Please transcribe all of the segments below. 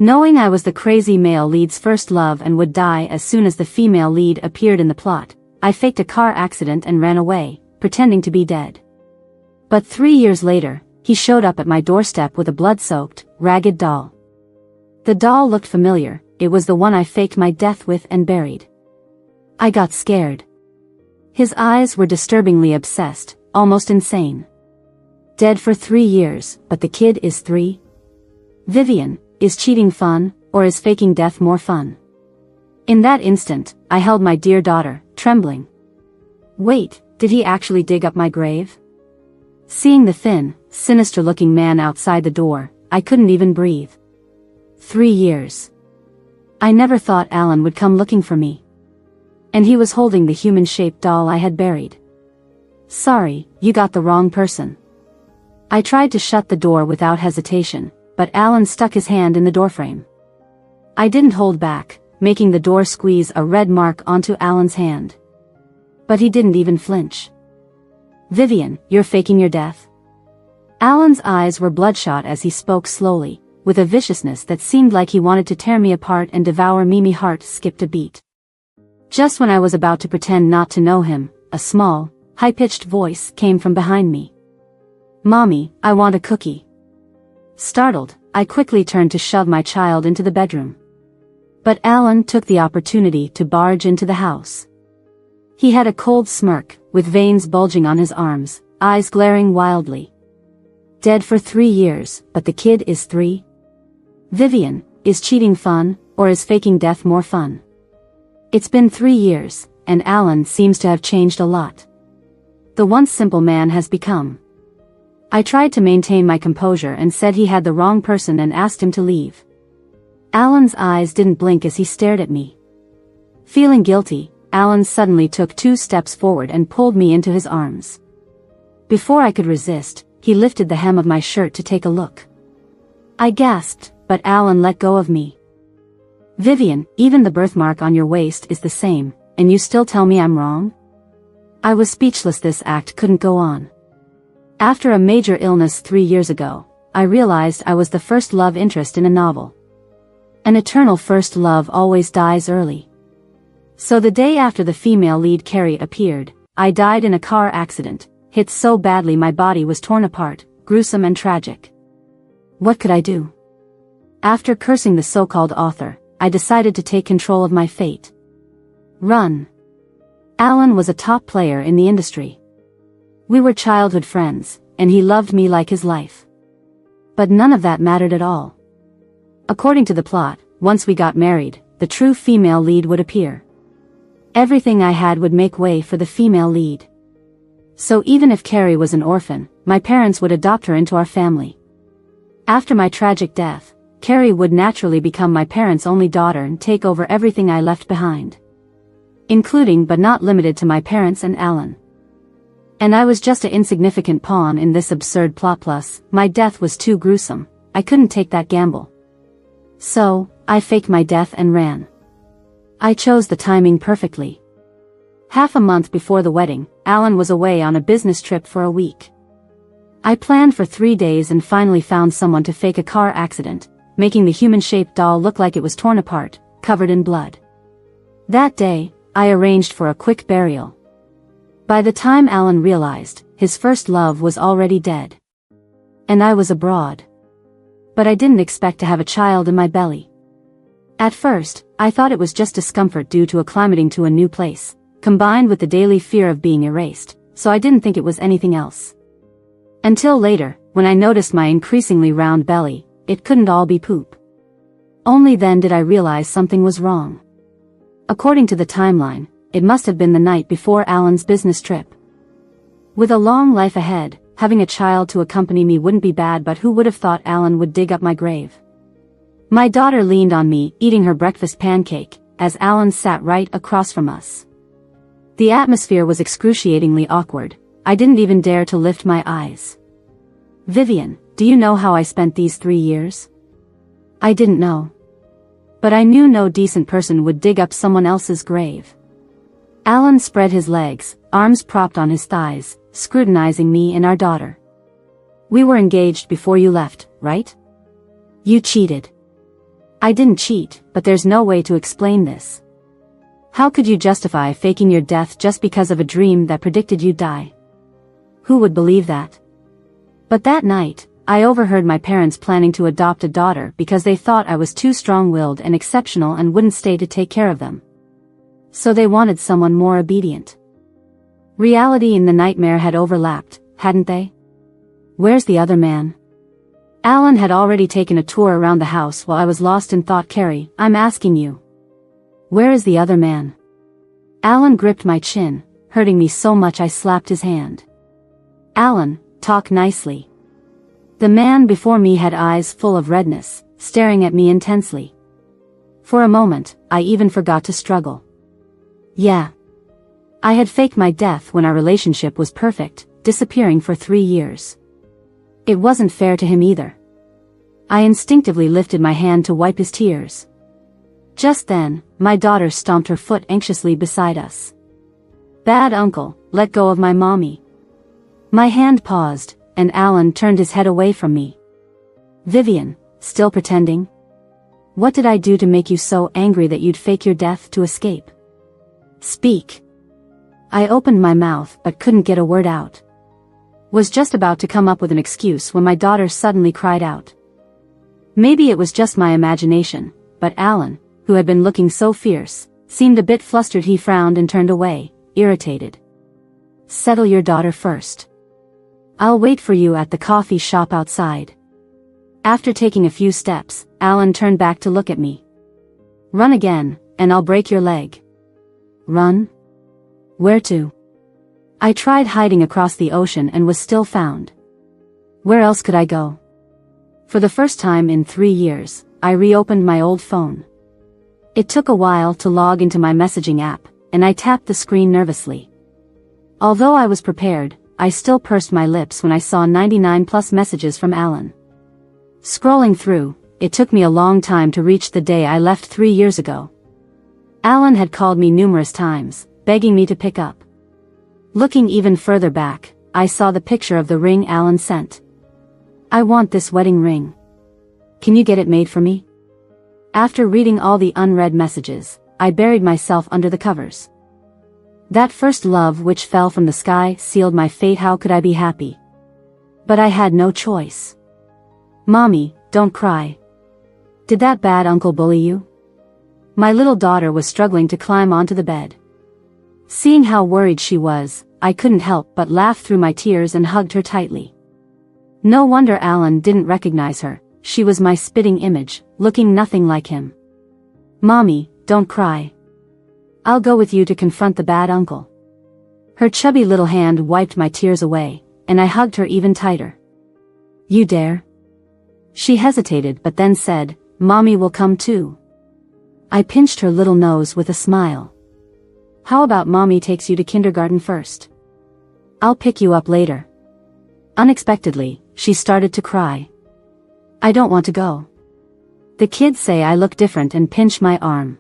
Knowing I was the crazy male lead's first love and would die as soon as the female lead appeared in the plot, I faked a car accident and ran away, pretending to be dead. But 3 years later, he showed up at my doorstep with a blood-soaked, ragged doll. The doll looked familiar. It was the one I faked my death with and buried. I got scared. His eyes were disturbingly obsessed, almost insane. Dead for 3 years, but the kid is 3? Vivian, is cheating fun, or is faking death more fun? In that instant, I held my dear daughter, trembling. Wait, did he actually dig up my grave? Seeing the thin, sinister-looking man outside the door, I couldn't even breathe. 3 years. I never thought Alan would come looking for me. And he was holding the human-shaped doll I had buried. Sorry, you got the wrong person. I tried to shut the door without hesitation, but Alan stuck his hand in the doorframe. I didn't hold back, making the door squeeze a red mark onto Alan's hand. But he didn't even flinch. Vivian, you're faking your death? Alan's eyes were bloodshot as he spoke slowly, with a viciousness that seemed like he wanted to tear me apart and devour me. My heart skipped a beat. Just when I was about to pretend not to know him, a small, high-pitched voice came from behind me. Mommy, I want a cookie. Startled, I quickly turned to shove my child into the bedroom. But Alan took the opportunity to barge into the house. He had a cold smirk, with veins bulging on his arms, eyes glaring wildly. Dead for 3 years, but the kid is 3? Vivian, is cheating fun, or is faking death more fun? It's been 3 years, and Alan seems to have changed a lot. The once simple man has become. I tried to maintain my composure and said he had the wrong person and asked him to leave. Alan's eyes didn't blink as he stared at me. Feeling guilty, Alan suddenly took 2 steps forward and pulled me into his arms. Before I could resist, he lifted the hem of my shirt to take a look. I gasped, but Alan let go of me. Vivian, even the birthmark on your waist is the same, and you still tell me I'm wrong? I was speechless. This act couldn't go on. After a major illness 3 years ago, I realized I was the first love interest in a novel. An eternal first love always dies early. So the day after the female lead Carrie appeared, I died in a car accident, hit so badly my body was torn apart, gruesome and tragic. What could I do? After cursing the so-called author, I decided to take control of my fate. Run. Alan was a top player in the industry. We were childhood friends, and he loved me like his life. But none of that mattered at all. According to the plot, once we got married, the true female lead would appear. Everything I had would make way for the female lead. So even if Carrie was an orphan, my parents would adopt her into our family. After my tragic death, Carrie would naturally become my parents' only daughter and take over everything I left behind. Including but not limited to my parents and Alan. And I was just an insignificant pawn in this absurd plot. Plus, my death was too gruesome. I couldn't take that gamble. So, I faked my death and ran. I chose the timing perfectly. Half a month before the wedding, Alan was away on a business trip for a week. I planned for 3 days and finally found someone to fake a car accident, making the human-shaped doll look like it was torn apart, covered in blood. That day, I arranged for a quick burial. By the time Alan realized, his first love was already dead. And I was abroad. But I didn't expect to have a child in my belly. At first, I thought it was just discomfort due to acclimating to a new place, combined with the daily fear of being erased, so I didn't think it was anything else. Until later, when I noticed my increasingly round belly, it couldn't all be poop. Only then did I realize something was wrong. According to the timeline, it must have been the night before Alan's business trip. With a long life ahead, having a child to accompany me wouldn't be bad, but who would have thought Alan would dig up my grave? My daughter leaned on me, eating her breakfast pancake, as Alan sat right across from us. The atmosphere was excruciatingly awkward. I didn't even dare to lift my eyes. Vivian, do you know how I spent these 3 years? I didn't know. But I knew no decent person would dig up someone else's grave. Alan spread his legs, arms propped on his thighs, scrutinizing me and our daughter. We were engaged before you left, right? You cheated. I didn't cheat, but there's no way to explain this. How could you justify faking your death just because of a dream that predicted you'd die? Who would believe that? But that night, I overheard my parents planning to adopt a daughter because they thought I was too strong-willed and exceptional and wouldn't stay to take care of them. So they wanted someone more obedient. Reality and the nightmare had overlapped, hadn't they? Where's the other man? Alan had already taken a tour around the house while I was lost in thought. Carrie, I'm asking you. Where is the other man? Alan gripped my chin, hurting me so much I slapped his hand. Alan, talk nicely. The man before me had eyes full of redness, staring at me intensely. For a moment, I even forgot to struggle. Yeah. I had faked my death when our relationship was perfect, disappearing for 3 years. It wasn't fair to him either. I instinctively lifted my hand to wipe his tears. Just then, my daughter stomped her foot anxiously beside us. Bad uncle, let go of my mommy. My hand paused, and Alan turned his head away from me. Vivian, still pretending? What did I do to make you so angry that you'd fake your death to escape? Speak. I opened my mouth but couldn't get a word out. Was just about to come up with an excuse when my daughter suddenly cried out. Maybe it was just my imagination, but Alan, who had been looking so fierce, seemed a bit flustered. He frowned and turned away, irritated. Settle your daughter first. I'll wait for you at the coffee shop outside. After taking a few steps, Alan turned back to look at me. Run again, and I'll break your leg. Run? Where to? I tried hiding across the ocean and was still found. Where else could I go? For the first time in 3 years, I reopened my old phone. It took a while to log into my messaging app, and I tapped the screen nervously. Although I was prepared, I still pursed my lips when I saw 99+ messages from Alan. Scrolling through, it took me a long time to reach the day I left 3 years ago. Alan had called me numerous times, begging me to pick up. Looking even further back, I saw the picture of the ring Alan sent. I want this wedding ring. Can you get it made for me? After reading all the unread messages, I buried myself under the covers. That first love which fell from the sky sealed my fate. How could I be happy? But I had no choice. Mommy, don't cry. Did that bad uncle bully you? My little daughter was struggling to climb onto the bed. Seeing how worried she was, I couldn't help but laugh through my tears and hugged her tightly. No wonder Alan didn't recognize her. She was my spitting image, looking nothing like him. Mommy, don't cry. I'll go with you to confront the bad uncle. Her chubby little hand wiped my tears away, and I hugged her even tighter. You dare? She hesitated but then said, Mommy will come too. I pinched her little nose with a smile. How about Mommy takes you to kindergarten first? I'll pick you up later. Unexpectedly, she started to cry. I don't want to go. The kids say I look different and pinch my arm.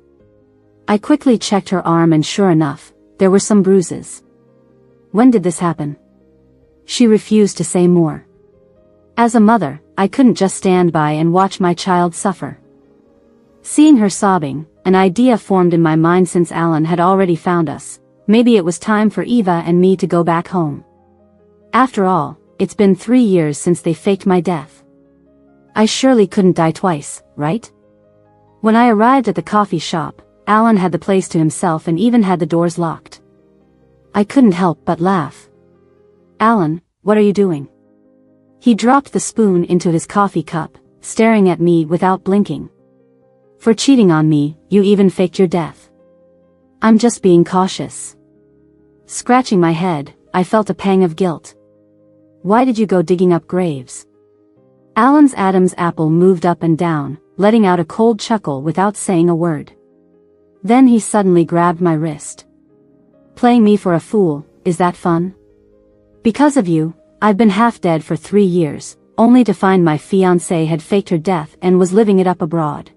I quickly checked her arm and sure enough, there were some bruises. When did this happen? She refused to say more. As a mother, I couldn't just stand by and watch my child suffer. Seeing her sobbing, an idea formed in my mind. Since Alan had already found us, maybe it was time for Eva and me to go back home. After all, it's been 3 years since they faked my death. I surely couldn't die twice, right? When I arrived at the coffee shop, Alan had the place to himself and even had the doors locked. I couldn't help but laugh. Alan, what are you doing? He dropped the spoon into his coffee cup, staring at me without blinking. For cheating on me, you even faked your death. I'm just being cautious. Scratching my head, I felt a pang of guilt. Why did you go digging up graves? Alan's Adam's apple moved up and down, letting out a cold chuckle without saying a word. Then he suddenly grabbed my wrist. Playing me for a fool, is that fun? Because of you, I've been half dead for 3 years, only to find my fiancée had faked her death and was living it up abroad.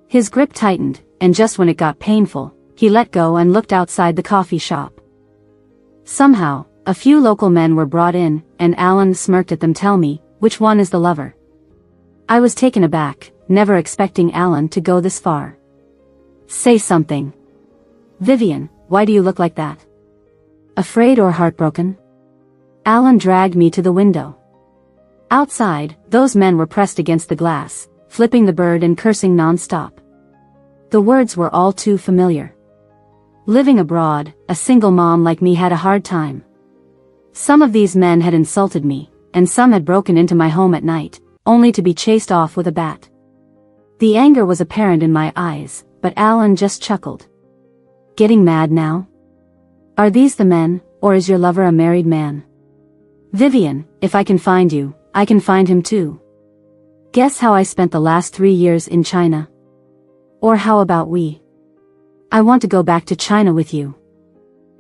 His grip tightened, and just when it got painful, he let go and looked outside the coffee shop. Somehow, a few local men were brought in, and Alan smirked at them. Tell me, which one is the lover? I was taken aback, never expecting Alan to go this far. Say something. Vivian, why do you look like that? Afraid or heartbroken? Alan dragged me to the window. Outside, those men were pressed against the glass, flipping the bird and cursing non-stop. The words were all too familiar. Living abroad, a single mom like me had a hard time. Some of these men had insulted me, and some had broken into my home at night, only to be chased off with a bat. The anger was apparent in my eyes, but Alan just chuckled. Getting mad now? Are these the men, or is your lover a married man? Vivian, if I can find you, I can find him too. Guess how I spent the last 3 years in China? Or how about we? I want to go back to China with you.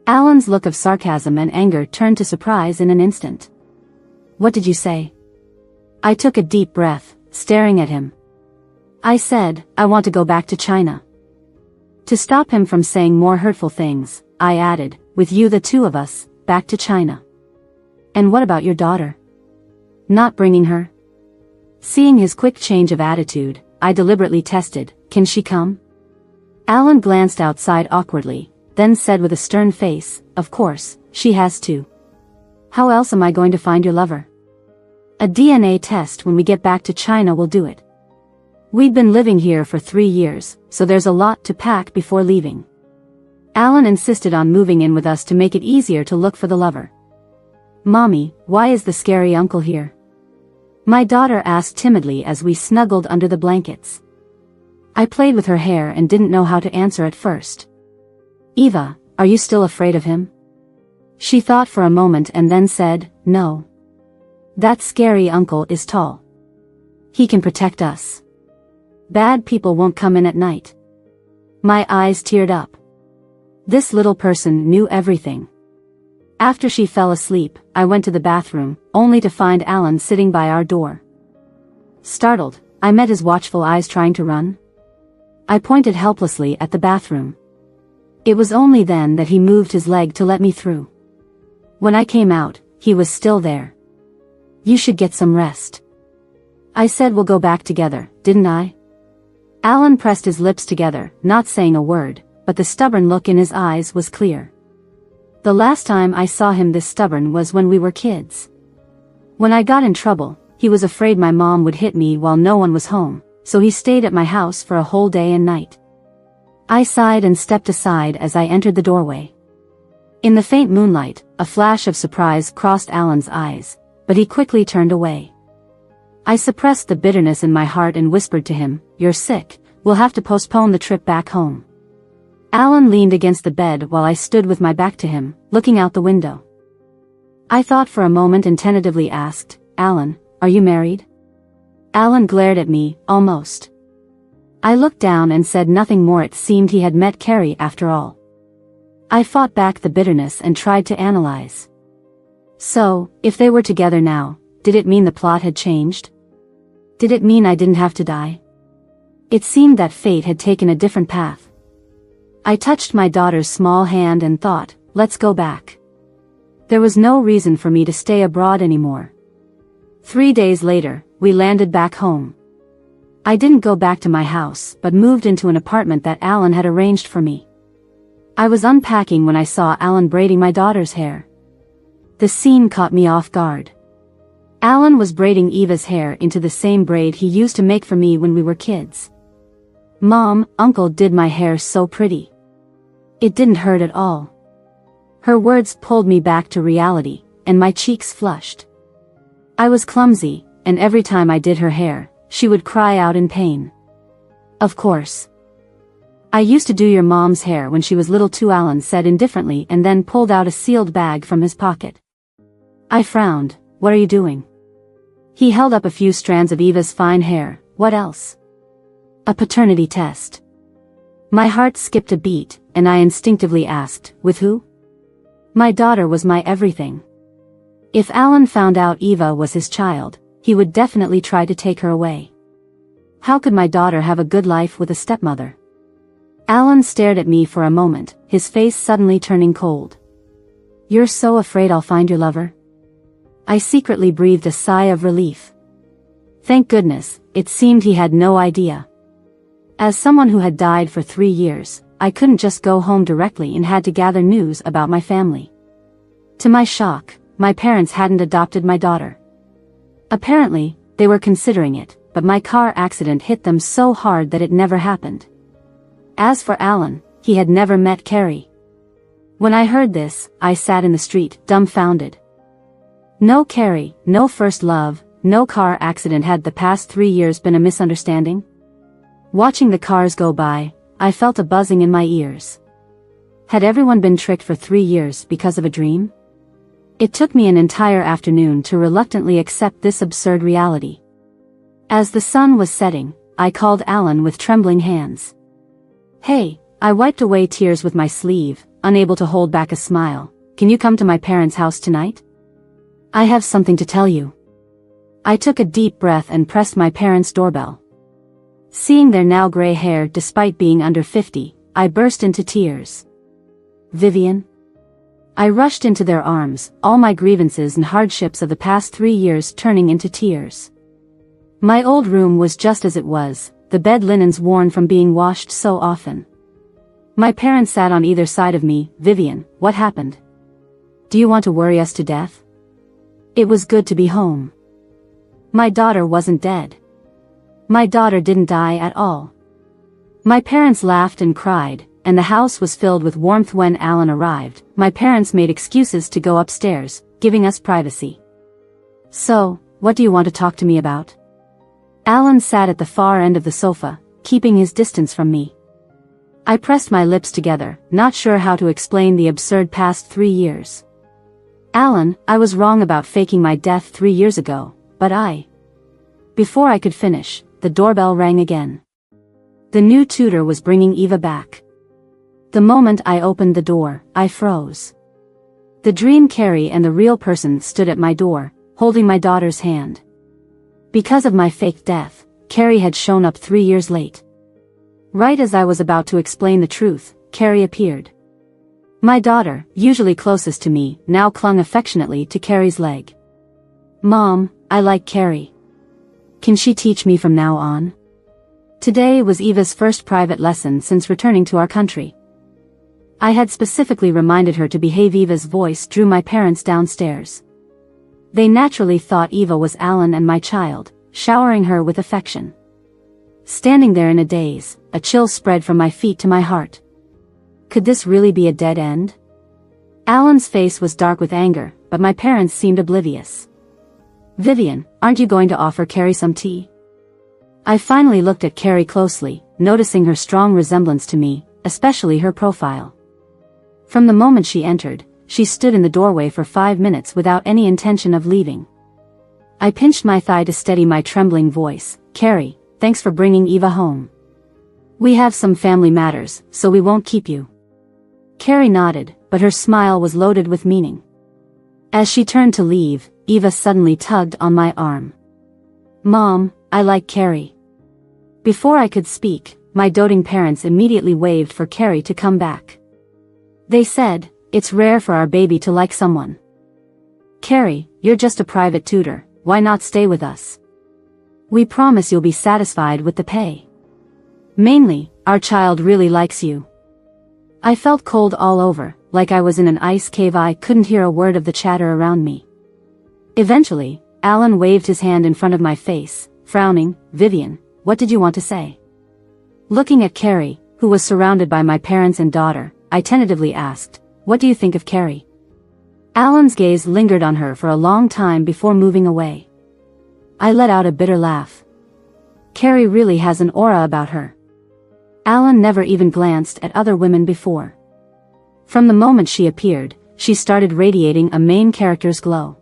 Alan's look of sarcasm and anger turned to surprise in an instant. What did you say? I took a deep breath, staring at him. I said, I want to go back to China. To stop him from saying more hurtful things, I added, with you the two of us, back to China. And what about your daughter? Not bringing her? Seeing his quick change of attitude, I deliberately tested, can she come? Alan glanced outside awkwardly, then said with a stern face, of course, she has to. How else am I going to find your lover? A DNA test when we get back to China will do it. We'd been living here for 3 years, so there's a lot to pack before leaving. Alan insisted on moving in with us to make it easier to look for the lover. Mommy, why is the scary uncle here? My daughter asked timidly as we snuggled under the blankets. I played with her hair and didn't know how to answer at first. Eva, are you still afraid of him? She thought for a moment and then said, no. That scary uncle is tall. He can protect us. Bad people won't come in at night. My eyes teared up. This little person knew everything. After she fell asleep, I went to the bathroom, only to find Alan sitting by our door. Startled, I met his watchful eyes trying to run. I pointed helplessly at the bathroom. It was only then that he moved his leg to let me through. When I came out, he was still there. You should get some rest. I said we'll go back together, didn't I? Alan pressed his lips together, not saying a word, but the stubborn look in his eyes was clear. The last time I saw him this stubborn was when we were kids. When I got in trouble, he was afraid my mom would hit me while no one was home, so he stayed at my house for a whole day and night. I sighed and stepped aside as I entered the doorway. In the faint moonlight, a flash of surprise crossed Alan's eyes, but he quickly turned away. I suppressed the bitterness in my heart and whispered to him, "You're sick, we'll have to postpone the trip back home." Alan leaned against the bed while I stood with my back to him, looking out the window. I thought for a moment and tentatively asked, "Alan, are you married?" Alan glared at me, almost. I looked down and said nothing more. It seemed he had met Carrie after all. I fought back the bitterness and tried to analyze. So, if they were together now, did it mean the plot had changed? Did it mean I didn't have to die? It seemed that fate had taken a different path. I touched my daughter's small hand and thought, let's go back. There was no reason for me to stay abroad anymore. 3 days later, we landed back home. I didn't go back to my house but moved into an apartment that Alan had arranged for me. I was unpacking when I saw Alan braiding my daughter's hair. The scene caught me off guard. Alan was braiding Eva's hair into the same braid he used to make for me when we were kids. "Mom, Uncle did my hair so pretty. It didn't hurt at all." Her words pulled me back to reality, and my cheeks flushed. I was clumsy, and every time I did her hair, she would cry out in pain. "Of course. I used to do your mom's hair when she was little too," Alan said indifferently and then pulled out a sealed bag from his pocket. I frowned. "What are you doing?" He held up a few strands of Eva's fine hair. "What else?" "A paternity test." My heart skipped a beat, and I instinctively asked, "With who?" My daughter was my everything. If Alan found out Eva was his child, he would definitely try to take her away. How could my daughter have a good life with a stepmother? Alan stared at me for a moment, his face suddenly turning cold. "You're so afraid I'll find your lover?" I secretly breathed a sigh of relief. Thank goodness, it seemed he had no idea. As someone who had died for 3 years, I couldn't just go home directly and had to gather news about my family. To my shock, my parents hadn't adopted my daughter. Apparently, they were considering it, but my car accident hit them so hard that it never happened. As for Alan, he had never met Carrie. When I heard this, I sat in the street, dumbfounded. No Carrie, no first love, no car accident. Had the past 3 years been a misunderstanding? Watching the cars go by, I felt a buzzing in my ears. Had everyone been tricked for 3 years because of a dream? It took me an entire afternoon to reluctantly accept this absurd reality. As the sun was setting, I called Alan with trembling hands. Hey, I wiped away tears with my sleeve, unable to hold back a smile. Can you come to my parents' house tonight? I have something to tell you. I took a deep breath and pressed my parents' doorbell. Seeing their now gray hair despite being under 50, I burst into tears. Vivian? I rushed into their arms, all my grievances and hardships of the past 3 years turning into tears. My old room was just as it was, the bed linens worn from being washed so often. My parents sat on either side of me. Vivian, what happened? Do you want to worry us to death? It was good to be home. My daughter wasn't dead. My daughter didn't die at all. My parents laughed and cried, and the house was filled with warmth. When Alan arrived, my parents made excuses to go upstairs, giving us privacy. So, what do you want to talk to me about? Alan sat at the far end of the sofa, keeping his distance from me. I pressed my lips together, not sure how to explain the absurd past 3 years. Alan, I was wrong about faking my death 3 years ago, but Before I could finish, the doorbell rang again. The new tutor was bringing Eva back. The moment I opened the door, I froze. The dream Carrie and the real person stood at my door, holding my daughter's hand. Because of my fake death, Carrie had shown up 3 years late. Right as I was about to explain the truth, Carrie appeared. My daughter, usually closest to me, now clung affectionately to Carrie's leg. Mom, I like Carrie. Can she teach me from now on? Today was Eva's first private lesson since returning to our country. I had specifically reminded her to behave. Eva's voice drew my parents downstairs. They naturally thought Eva was Alan and my child, showering her with affection. Standing there in a daze, a chill spread from my feet to my heart. Could this really be a dead end? Alan's face was dark with anger, but my parents seemed oblivious. Vivian, aren't you going to offer Carrie some tea? I finally looked at Carrie closely, noticing her strong resemblance to me, especially her profile. From the moment she entered, she stood in the doorway for 5 minutes without any intention of leaving. I pinched my thigh to steady my trembling voice. Carrie, thanks for bringing Eva home. We have some family matters, so we won't keep you. Carrie nodded, but her smile was loaded with meaning. As she turned to leave, Eva suddenly tugged on my arm. Mom, I like Carrie. Before I could speak, my doting parents immediately waved for Carrie to come back. They said, it's rare for our baby to like someone. Carrie, you're just a private tutor, why not stay with us? We promise you'll be satisfied with the pay. Mainly, our child really likes you. I felt cold all over, like I was in an ice cave. I couldn't hear a word of the chatter around me. Eventually, Alan waved his hand in front of my face, frowning. Vivian, what did you want to say? Looking at Carrie, who was surrounded by my parents and daughter, I tentatively asked, what do you think of Carrie? Alan's gaze lingered on her for a long time before moving away. I let out a bitter laugh. Carrie really has an aura about her. Alan never even glanced at other women before. From the moment she appeared, she started radiating a main character's glow.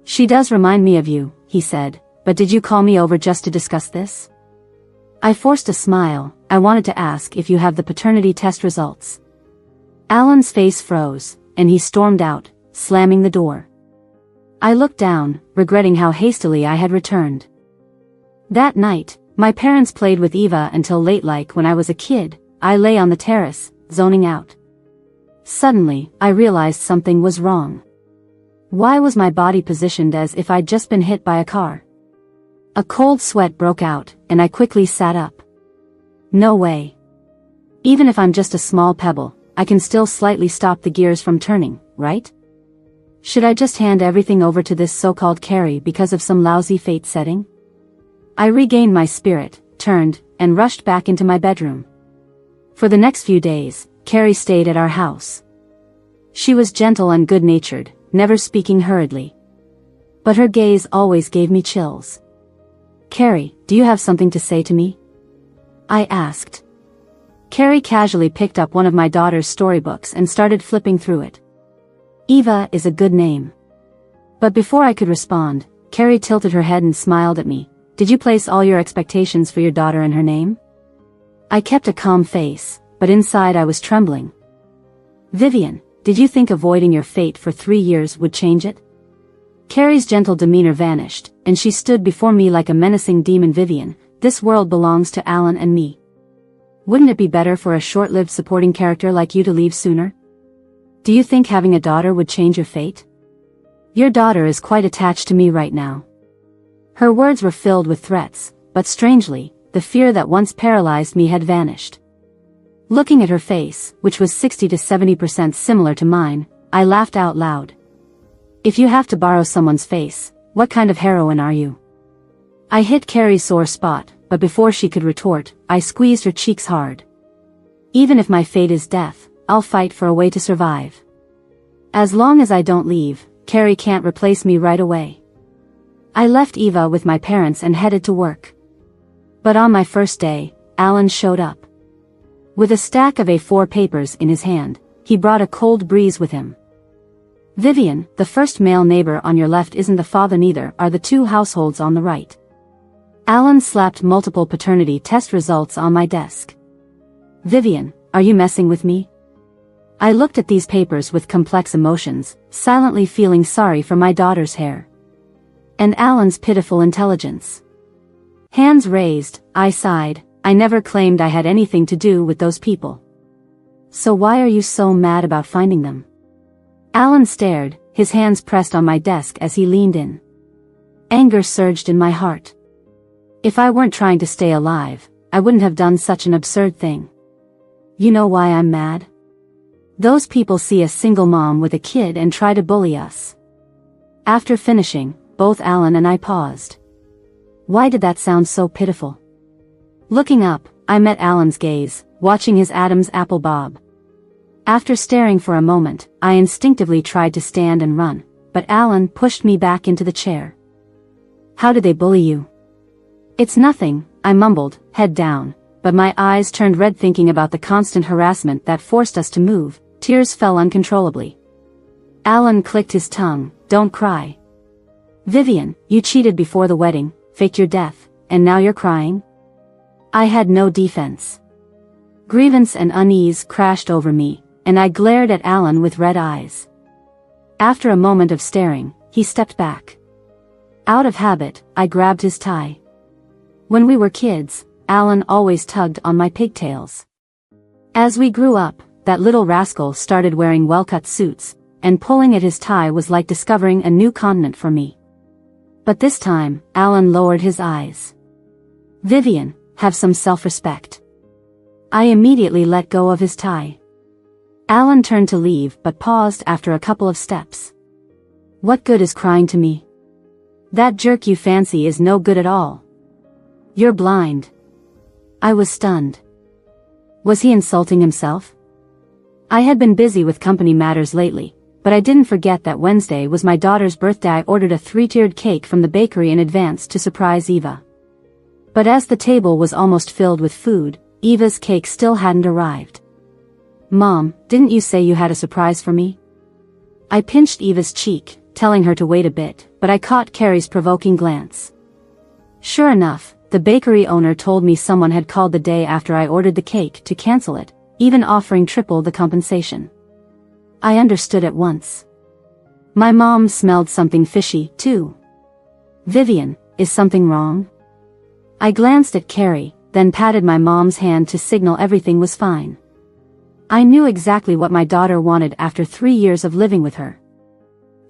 She does remind me of you, he said, but did you call me over just to discuss this? I forced a smile. I wanted to ask if you have the paternity test results. Alan's face froze, and he stormed out, slamming the door. I looked down, regretting how hastily I had returned. That night, my parents played with Eva until late. Like when I was a kid, I lay on the terrace, zoning out. Suddenly, I realized something was wrong. Why was my body positioned as if I'd just been hit by a car? A cold sweat broke out, and I quickly sat up. No way. Even if I'm just a small pebble, I can still slightly stop the gears from turning, right? Should I just hand everything over to this so-called Carrie because of some lousy fate setting? I regained my spirit, turned, and rushed back into my bedroom. For the next few days, Carrie stayed at our house. She was gentle and good-natured, never speaking hurriedly. But her gaze always gave me chills. "Carrie, do you have something to say to me?" I asked. Carrie casually picked up one of my daughter's storybooks and started flipping through it. Eva is a good name. But before I could respond, Carrie tilted her head and smiled at me. "Did you place all your expectations for your daughter in her name?" I kept a calm face, but inside I was trembling. "Vivian, did you think avoiding your fate for 3 years would change it?" Carrie's gentle demeanor vanished, and she stood before me like a menacing demon. "Vivian, this world belongs to Alan and me. Wouldn't it be better for a short-lived supporting character like you to leave sooner? Do you think having a daughter would change your fate? Your daughter is quite attached to me right now." Her words were filled with threats, but strangely, the fear that once paralyzed me had vanished. Looking at her face, which was 60 to 70% similar to mine, I laughed out loud. "If you have to borrow someone's face, what kind of heroine are you?" I hit Carrie's sore spot, but before she could retort, I squeezed her cheeks hard. "Even if my fate is death, I'll fight for a way to survive. As long as I don't leave, Carrie can't replace me right away." I left Eva with my parents and headed to work. But on my first day, Alan showed up. With a stack of A4 papers in his hand, he brought a cold breeze with him. "Vivian, the first male neighbor on your left isn't the father, neither are the 2 households on the right." Alan slapped multiple paternity test results on my desk. "Vivian, are you messing with me?" I looked at these papers with complex emotions, silently feeling sorry for my daughter's hair. And Alan's pitiful intelligence. Hands raised, I sighed. I never claimed I had anything to do with those people. "So why are you so mad about finding them?" Alan stared, his hands pressed on my desk as he leaned in. Anger surged in my heart. If I weren't trying to stay alive, I wouldn't have done such an absurd thing. You know why I'm mad? Those people see a single mom with a kid and try to bully us. After finishing, both Alan and I paused. Why did that sound so pitiful? Looking up, I met Alan's gaze, watching his Adam's apple bob. After staring for a moment, I instinctively tried to stand and run, but Alan pushed me back into the chair. "How did they bully you?" "It's nothing," I mumbled, head down, but my eyes turned red thinking about the constant harassment that forced us to move. Tears fell uncontrollably. Alan clicked his tongue. "Don't cry. Vivian, you cheated before the wedding, faked your death, and now you're crying?" I had no defense. Grievance and unease crashed over me, and I glared at Alan with red eyes. After a moment of staring, he stepped back. Out of habit, I grabbed his tie. When we were kids, Alan always tugged on my pigtails. As we grew up, that little rascal started wearing well-cut suits, and pulling at his tie was like discovering a new continent for me. But this time, Alan lowered his eyes. "Vivian, have some self-respect." I immediately let go of his tie. Alan turned to leave but paused after a couple of steps. "What good is crying to me? That jerk you fancy is no good at all. You're blind." I was stunned. Was he insulting himself? I had been busy with company matters lately, but I didn't forget that Wednesday was my daughter's birthday. I ordered a 3-tiered cake from the bakery in advance to surprise Eva. But as the table was almost filled with food, Eva's cake still hadn't arrived. "Mom, didn't you say you had a surprise for me?" I pinched Eva's cheek, telling her to wait a bit, but I caught Carrie's provoking glance. Sure enough, the bakery owner told me someone had called the day after I ordered the cake to cancel it, even offering triple the compensation. I understood at once. My mom smelled something fishy, too. "Vivian, is something wrong?" I glanced at Carrie, then patted my mom's hand to signal everything was fine. I knew exactly what my daughter wanted after 3 years of living with her.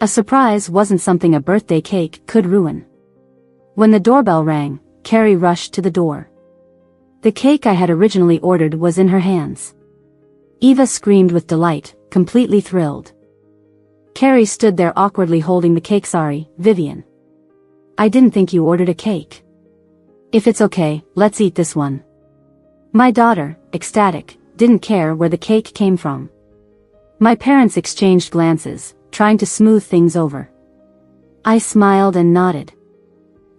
A surprise wasn't something a birthday cake could ruin. When the doorbell rang, Carrie rushed to the door. The cake I had originally ordered was in her hands. Eva screamed with delight, completely thrilled. Carrie stood there awkwardly holding the cake. Sorry, Vivian. I didn't think you ordered a cake. If it's okay, let's eat this one. My daughter, ecstatic, didn't care where the cake came from. My parents exchanged glances, trying to smooth things over. I smiled and nodded.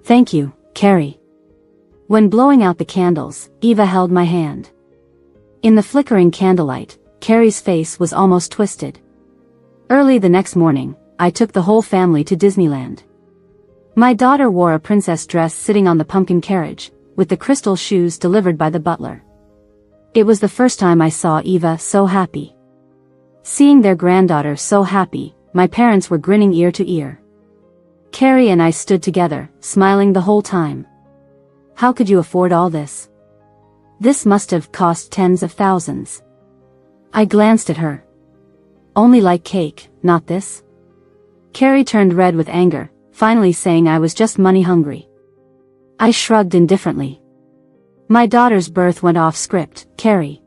Thank you, Carrie. When blowing out the candles, Eva held my hand. In the flickering candlelight, Carrie's face was almost twisted. Early the next morning, I took the whole family to Disneyland. My daughter wore a princess dress sitting on the pumpkin carriage, with the crystal shoes delivered by the butler. It was the first time I saw Eva so happy. Seeing their granddaughter so happy, my parents were grinning ear to ear. Carrie and I stood together, smiling the whole time. How could you afford all this? This must have cost tens of thousands. I glanced at her. Only like cake, not this? Carrie turned red with anger, finally saying I was just money hungry. I shrugged indifferently. My daughter's birth went off script, Carrie.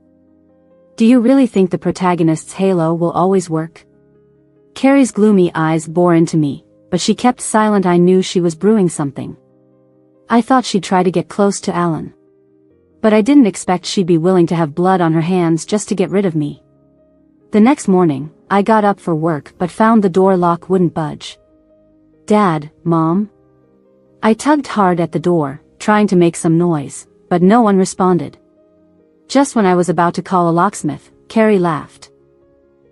Do you really think the protagonist's halo will always work? Carrie's gloomy eyes bore into me, but she kept silent. I knew she was brewing something. I thought she'd try to get close to Alan. But I didn't expect she'd be willing to have blood on her hands just to get rid of me. The next morning, I got up for work but found the door lock wouldn't budge. Dad, Mom? I tugged hard at the door, trying to make some noise, but no one responded. Just when I was about to call a locksmith, Carrie laughed.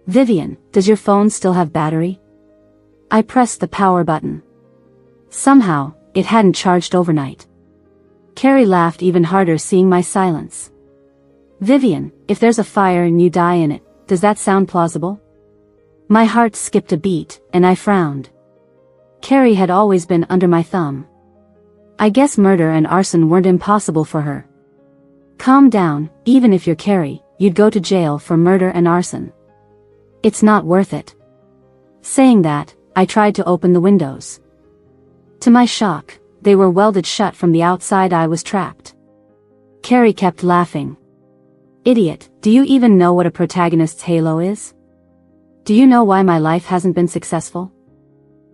Vivian, does your phone still have battery? I pressed the power button. Somehow, it hadn't charged overnight. Carrie laughed even harder seeing my silence. Vivian, if there's a fire and you die in it, does that sound plausible? My heart skipped a beat, and I frowned. Carrie had always been under my thumb. I guess murder and arson weren't impossible for her. Calm down, even if you're Carrie, you'd go to jail for murder and arson. It's not worth it. Saying that, I tried to open the windows. To my shock, they were welded shut from the outside. I was trapped. Carrie kept laughing. Idiot, do you even know what a protagonist's halo is? Do you know why my life hasn't been successful?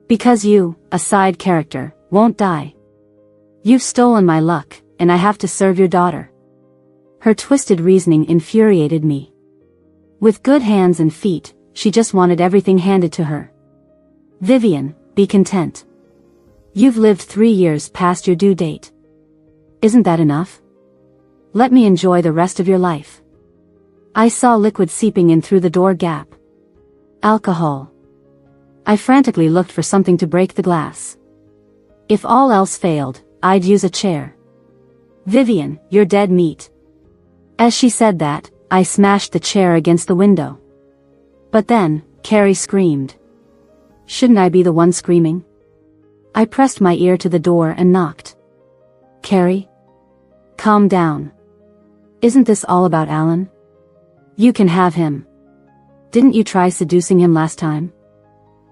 Because you, a side character, won't die. You've stolen my luck, and I have to serve your daughter. Her twisted reasoning infuriated me. With good hands and feet, she just wanted everything handed to her. Vivian, be content. You've lived 3 years past your due date. Isn't that enough? Let me enjoy the rest of your life. I saw liquid seeping in through the door gap. Alcohol. I frantically looked for something to break the glass. If all else failed, I'd use a chair. Vivian, you're dead meat. As she said that, I smashed the chair against the window. But then, Carrie screamed. Shouldn't I be the one screaming? I pressed my ear to the door and knocked. Carrie? Calm down. Isn't this all about Alan? You can have him. Didn't you try seducing him last time?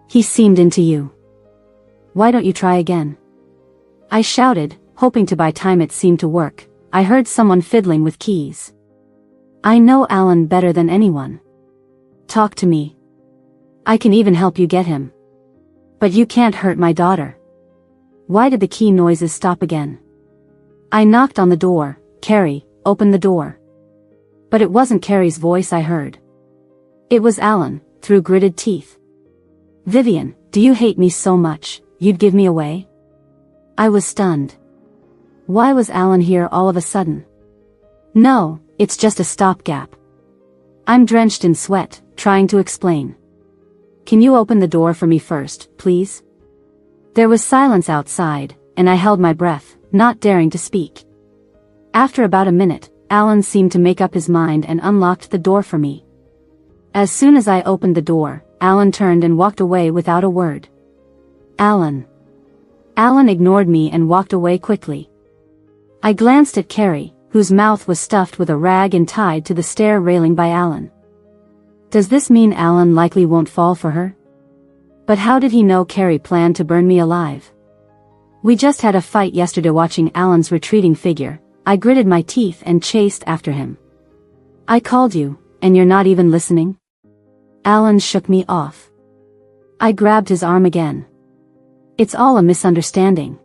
He seemed into you. Why don't you try again? I shouted, hoping to buy time. It seemed to work. I heard someone fiddling with keys. I know Alan better than anyone. Talk to me. I can even help you get him. But you can't hurt my daughter. Why did the key noises stop again? I knocked on the door. Carrie, open the door. But it wasn't Carrie's voice I heard. It was Alan, through gritted teeth. Vivian, do you hate me so much, you'd give me away? I was stunned. Why was Alan here all of a sudden? No, it's just a stopgap. I'm drenched in sweat, trying to explain. Can you open the door for me first, please? There was silence outside, and I held my breath, not daring to speak. After about a minute, Alan seemed to make up his mind and unlocked the door for me. As soon as I opened the door, Alan turned and walked away without a word. Alan. Alan ignored me and walked away quickly. I glanced at Carrie, whose mouth was stuffed with a rag and tied to the stair railing by Alan. Does this mean Alan likely won't fall for her? But how did he know Carrie planned to burn me alive? We just had a fight yesterday. Watching Alan's retreating figure, I gritted my teeth and chased after him. I called you, and you're not even listening? Alan shook me off. I grabbed his arm again. It's all a misunderstanding.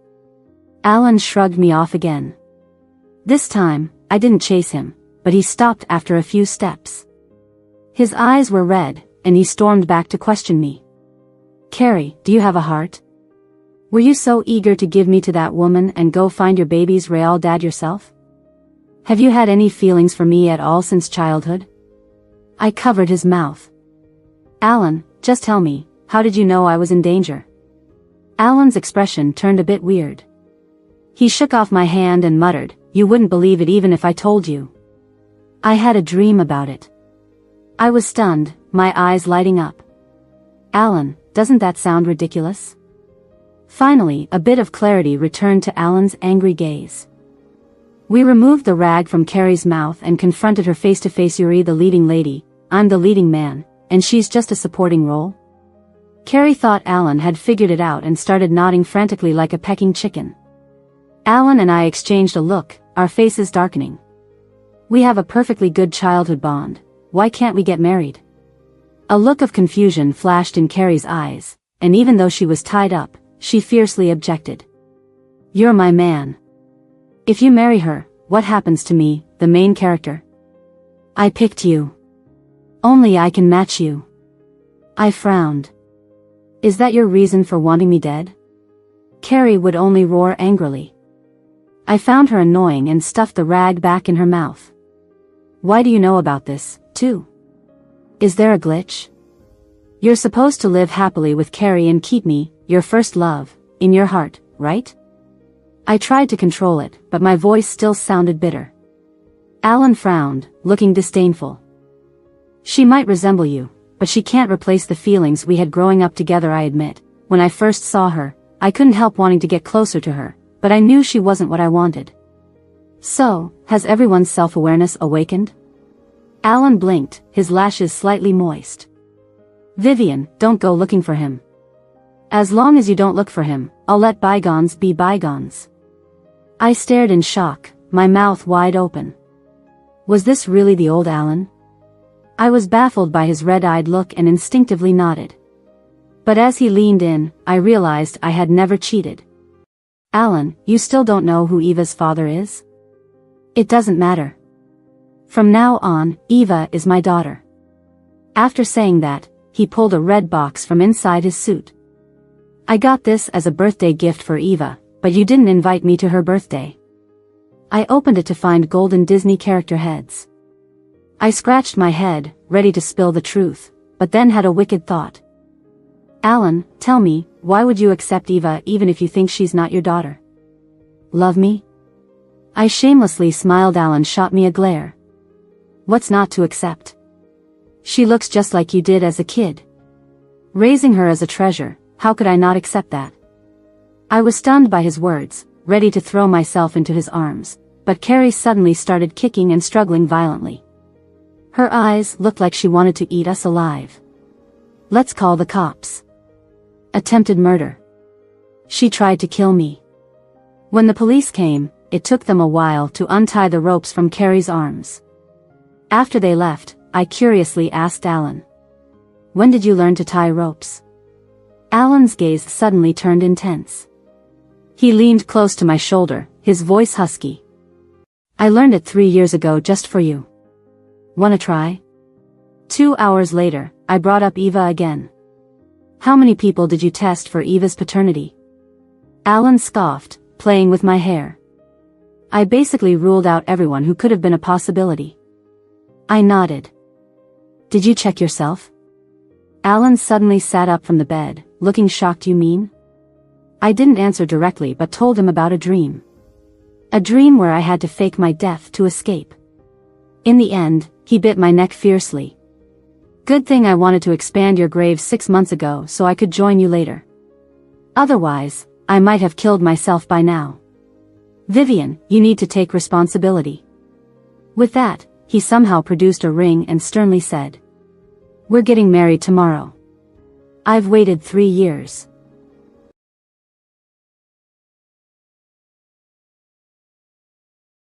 Alan shrugged me off again. This time, I didn't chase him, but he stopped after a few steps. His eyes were red, and he stormed back to question me. Carrie, do you have a heart? Were you so eager to give me to that woman and go find your baby's real dad yourself? Have you had any feelings for me at all since childhood? I covered his mouth. Alan, just tell me, how did you know I was in danger? Alan's expression turned a bit weird. He shook off my hand and muttered, you wouldn't believe it even if I told you. I had a dream about it. I was stunned, my eyes lighting up. Alan, doesn't that sound ridiculous? Finally, a bit of clarity returned to Alan's angry gaze. We removed the rag from Carrie's mouth and confronted her face to face. You're the leading lady, I'm the leading man, and she's just a supporting role? Carrie thought Alan had figured it out and started nodding frantically like a pecking chicken. Alan and I exchanged a look, our faces darkening. We have a perfectly good childhood bond, why can't we get married? A look of confusion flashed in Carrie's eyes, and even though she was tied up, she fiercely objected. You're my man. If you marry her, what happens to me, the main character? I picked you. Only I can match you. I frowned. Is that your reason for wanting me dead? Carrie would only roar angrily. I found her annoying and stuffed the rag back in her mouth. Why do you know about this, too? Is there a glitch? You're supposed to live happily with Carrie and keep me, your first love, in your heart, right? I tried to control it, but my voice still sounded bitter. Alan frowned, looking disdainful. She might resemble you, but she can't replace the feelings we had growing up together. I admit, when I first saw her, I couldn't help wanting to get closer to her, but I knew she wasn't what I wanted. So, has everyone's self-awareness awakened? Alan blinked, his lashes slightly moist. Vivian, don't go looking for him. As long as you don't look for him, I'll let bygones be bygones. I stared in shock, my mouth wide open. Was this really the old Alan? I was baffled by his red-eyed look and instinctively nodded. But as he leaned in, I realized I had never cheated. Alan, you still don't know who Eva's father is? It doesn't matter. From now on, Eva is my daughter. After saying that, he pulled a red box from inside his suit. I got this as a birthday gift for Eva, but you didn't invite me to her birthday. I opened it to find golden Disney character heads. I scratched my head, ready to spill the truth, but then had a wicked thought. Alan, tell me, why would you accept Eva even if you think she's not your daughter? Love me? I shamelessly smiled. Alan shot me a glare. What's not to accept? She looks just like you did as a kid. Raising her as a treasure, how could I not accept that? I was stunned by his words, ready to throw myself into his arms, but Carrie suddenly started kicking and struggling violently. Her eyes looked like she wanted to eat us alive. Let's call the cops. Attempted murder. She tried to kill me. When the police came, it took them a while to untie the ropes from Carrie's arms. After they left, I curiously asked Alan. When did you learn to tie ropes? Alan's gaze suddenly turned intense. He leaned close to my shoulder, his voice husky. I learned it 3 years ago just for you. Wanna try? 2 hours later, I brought up Eva again. How many people did you test for Eva's paternity? Alan scoffed, playing with my hair. I basically ruled out everyone who could have been a possibility. I nodded. Did you check yourself? Alan suddenly sat up from the bed, looking shocked. You mean? I didn't answer directly but told him about a dream. A dream where I had to fake my death to escape. In the end, he bit my neck fiercely. Good thing I wanted to expand your grave 6 months ago so I could join you later. Otherwise, I might have killed myself by now. Vivian, you need to take responsibility. With that, he somehow produced a ring and sternly said, We're getting married tomorrow. I've waited 3 years.